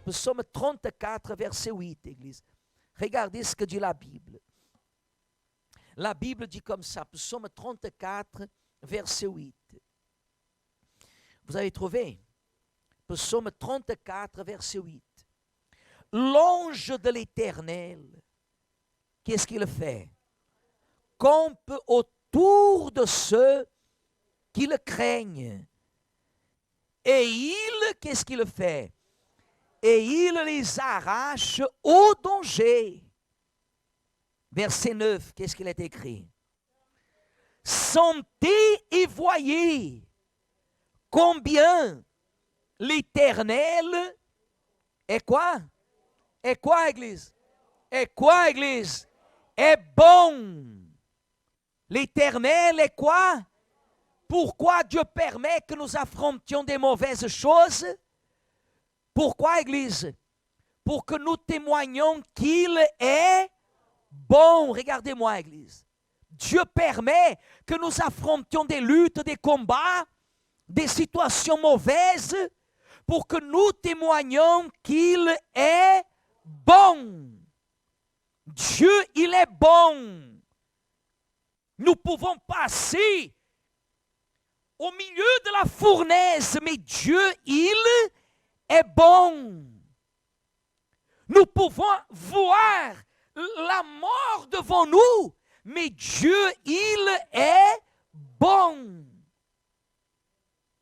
Psaume 34, verset 8, Église. Regardez ce que dit la Bible. La Bible dit comme ça, Psaume 34, verset 8. Vous avez trouvé? Psaume 34, verset 8. L'ange de l'Éternel, qu'est-ce qu'il fait? Campe autour de ceux qui le craignent. Et il, qu'est-ce qu'il fait? Et il les arrache au danger. Verset 9, qu'est-ce qu'il est écrit? Sentez et voyez combien l'Éternel est quoi? Est quoi, Église? Est quoi, Église? Est bon. L'Éternel est quoi? Pourquoi Dieu permet que nous affrontions des mauvaises choses? Pourquoi, Église? Pour que nous témoignions qu'il est bon. Regardez-moi, Église. Dieu permet que nous affrontions des luttes, des combats, des situations mauvaises, pour que nous témoignions qu'il est bon. Dieu, il est bon. Nous pouvons passer au milieu de la fournaise, mais Dieu, il est bon. Nous pouvons voir la mort devant nous, mais Dieu, il est bon.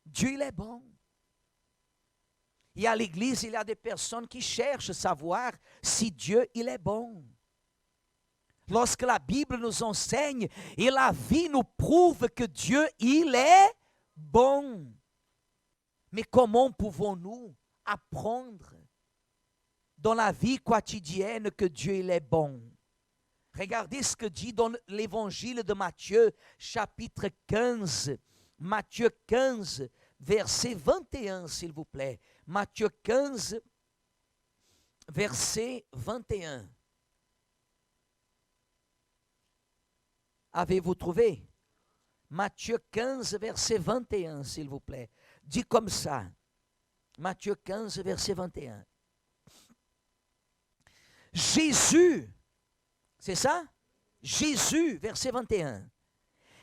Dieu, il est bon. Et à l'église, il y a des personnes qui cherchent à savoir si Dieu, il est bon. Lorsque la Bible nous enseigne et la vie nous prouve que Dieu, il est bon. Mais comment pouvons-nous apprendre dans la vie quotidienne que Dieu, il est bon? Regardez ce que dit dans l'évangile de Matthieu, chapitre 15. Matthieu 15, verset 21, s'il vous plaît. Matthieu 15, verset 21. Avez-vous trouvé? Matthieu 15, verset 21, s'il vous plaît. Dit comme ça. Matthieu 15, verset 21. Jésus, c'est ça? Jésus, verset 21.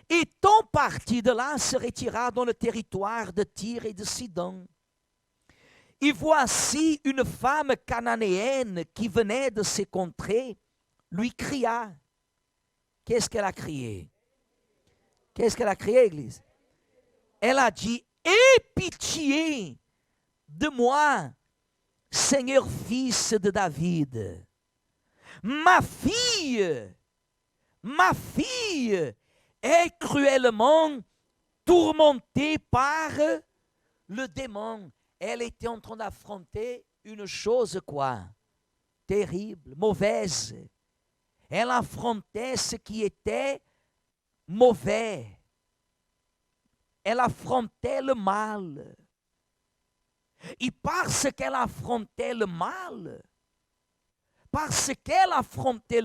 Étant parti de là, se retira dans le territoire de Tyr et de Sidon. Et voici une femme cananéenne qui venait de ces contrées, lui cria. Qu'est-ce qu'elle a crié? Qu'est-ce qu'elle a crié, Église? Elle a dit, aie pitié de moi, Seigneur fils de David. Ma fille est cruellement tourmentée par le démon. Elle était en train d'affronter une chose quoi? Terrible, mauvaise. Elle affrontait ce qui était mauvais. Elle affrontait le mal. Et parce qu'elle affrontait le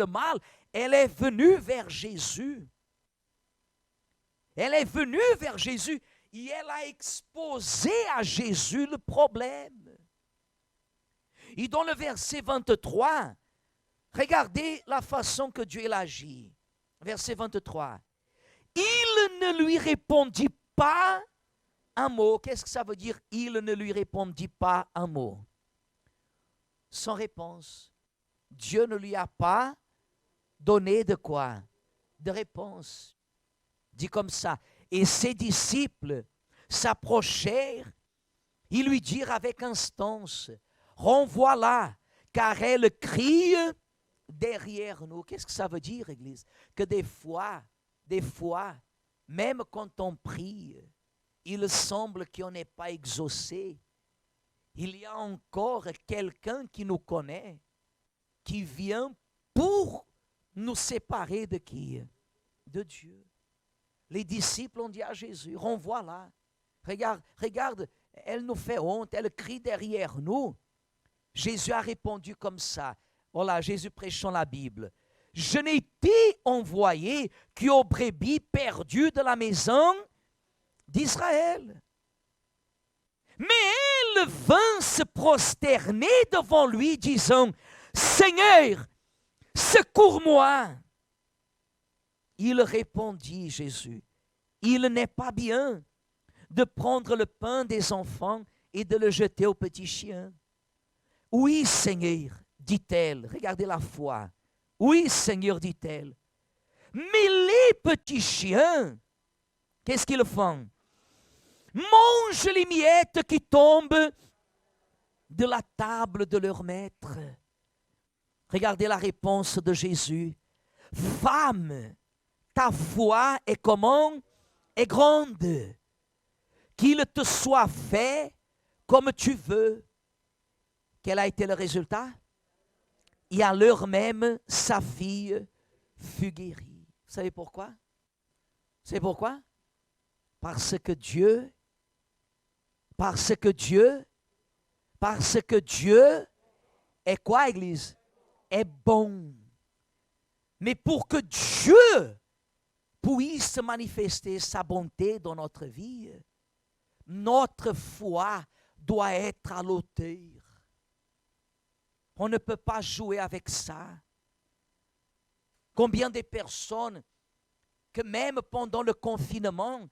mal, elle est venue vers Jésus. Elle est venue vers Jésus et elle a exposé à Jésus le problème. Et dans le verset 23, regardez la façon que Dieu agit. Verset 23. Il ne lui répondit pas un mot. Qu'est-ce que ça veut dire? Il ne lui répondit pas un mot. Sans réponse. Dieu ne lui a pas donné de quoi? De réponse. Dit comme ça. Et ses disciples s'approchèrent. Ils lui dirent avec instance, renvoie-la, car elle crie derrière nous. Qu'est-ce que ça veut dire, Église? Que des fois, même quand on prie, il semble qu'on n'est pas exaucé. Il y a encore quelqu'un qui nous connaît, qui vient pour nous séparer de qui? De Dieu. Les disciples ont dit à Jésus, renvoie-la. Regarde, elle nous fait honte, elle crie derrière nous. Jésus a répondu comme ça. Voilà, Jésus prêchant la Bible. Je n'ai été envoyé qu'aux brebis perdues de la maison d'Israël. Mais il vint se prosterner devant lui, disant, Seigneur, secours-moi. Il répondit, Jésus, il n'est pas bien de prendre le pain des enfants et de le jeter aux petits chiens. Oui, Seigneur, dit-elle, regardez la foi. Oui, Seigneur, dit-elle. Mais les petits chiens, qu'est-ce qu'ils font? Mangent les miettes qui tombent de la table de leur maître. Regardez la réponse de Jésus. Femme, ta foi est comment? Est grande. Qu'il te soit fait comme tu veux. Quel a été le résultat? Et à l'heure même, sa fille fut guérie. Vous savez pourquoi? C'est pourquoi? Parce que Dieu est quoi, Église? Est bon. Mais pour que Dieu puisse manifester sa bonté dans notre vie, notre foi doit être à l'auteur. On ne peut pas jouer avec ça. Combien de personnes que même pendant le confinement,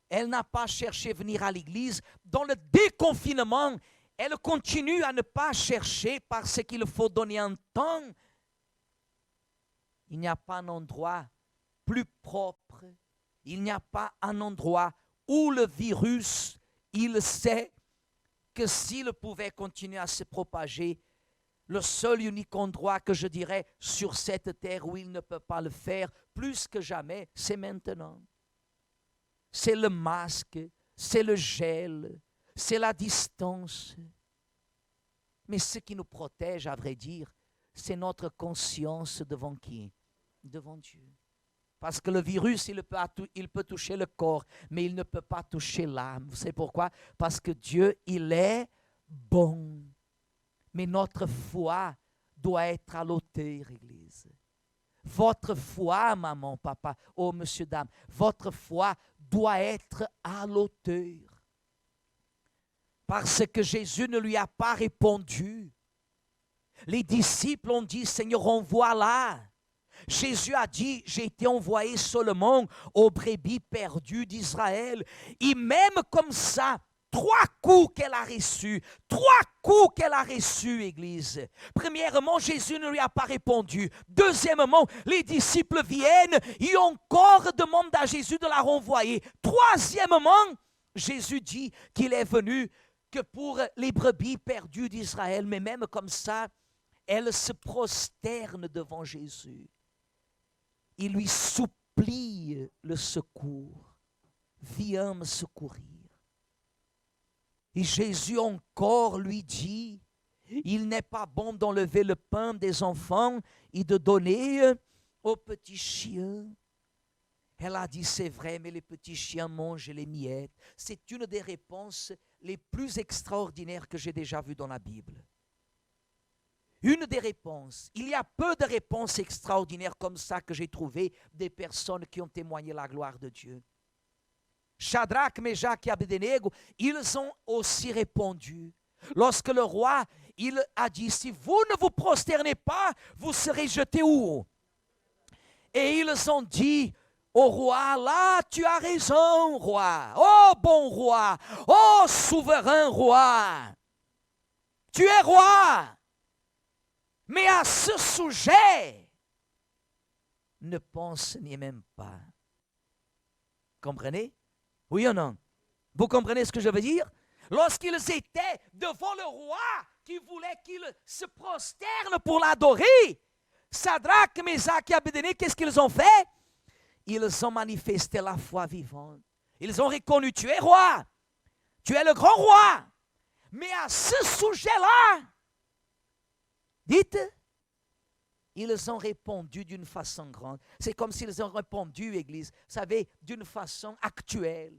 elle n'a pas cherché à venir à l'église. Dans le déconfinement, elle continue à ne pas chercher parce qu'il faut donner un temps. Il n'y a pas un endroit plus propre. Il n'y a pas un endroit où le virus, il sait que s'il pouvait continuer à se propager, le seul unique endroit que je dirais sur cette terre où il ne peut pas le faire plus que jamais, c'est maintenant. C'est le masque, c'est le gel, c'est la distance. Mais ce qui nous protège, à vrai dire, c'est notre conscience devant qui? Devant Dieu. Parce que le virus, il peut toucher le corps, mais il ne peut pas toucher l'âme. Vous savez pourquoi? Parce que Dieu, il est bon. Mais notre foi doit être à l'auteur, Église. Votre foi, maman, papa, oh, monsieur, dame, votre foi doit être à l'auteur. Parce que Jésus ne lui a pas répondu. Les disciples ont dit, Seigneur, envoie-la. Jésus a dit, j'ai été envoyé seulement aux brebis perdues d'Israël. Et même comme ça, 3 coups qu'elle a reçus. 3 coups qu'elle a reçus, Église. Premièrement, Jésus ne lui a pas répondu. Deuxièmement, les disciples viennent et encore demandent à Jésus de la renvoyer. Troisièmement, Jésus dit qu'il est venu que pour les brebis perdues d'Israël. Mais même comme ça, elle se prosterne devant Jésus. Il lui supplie le secours. Viens me secourir. Et Jésus encore lui dit, il n'est pas bon d'enlever le pain des enfants et de donner aux petits chiens. Elle a dit, c'est vrai, mais les petits chiens mangent les miettes. C'est une des réponses les plus extraordinaires que j'ai déjà vues dans la Bible. Une des réponses. Il y a peu de réponses extraordinaires comme ça que j'ai trouvées des personnes qui ont témoigné la gloire de Dieu. Shadrach, Meshach et Abednego, ils ont aussi répondu. Lorsque le roi, il a dit, si vous ne vous prosternez pas, vous serez jetés où? Et ils ont dit au roi, là tu as raison, roi. Oh bon roi, oh souverain roi. Tu es roi. Mais à ce sujet, ne pense ni même pas. Comprenez? Oui ou non? Vous comprenez ce que je veux dire? Lorsqu'ils étaient devant le roi qui voulait qu'il se prosterne pour l'adorer, Shadrach, Meshach et Abednego, qu'est-ce qu'ils ont fait? Ils ont manifesté la foi vivante. Ils ont reconnu, tu es roi, tu es le grand roi. Mais à ce sujet-là, dites, ils ont répondu d'une façon grande. C'est comme s'ils ont répondu, Église, vous savez, d'une façon actuelle.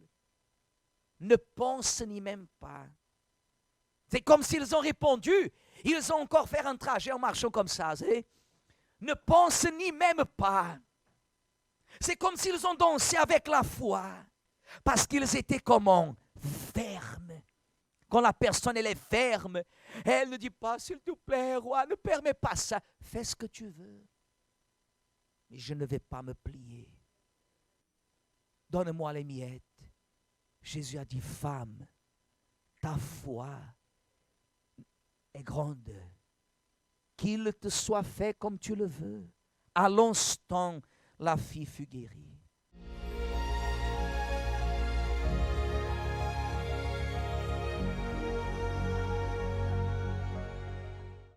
Ne pense ni même pas. C'est comme s'ils ont répondu. Ils ont encore fait un trajet en marchant comme ça. Ne pense ni même pas. C'est comme s'ils ont dansé avec la foi. Parce qu'ils étaient comment? Fermes. Quand la personne, elle est ferme, elle ne dit pas, s'il te plaît, roi, ne permets pas ça. Fais ce que tu veux. Mais je ne vais pas me plier. Donne-moi les miettes. Jésus a dit, femme, ta foi est grande. Qu'il te soit fait comme tu le veux. À l'instant, la fille fut guérie.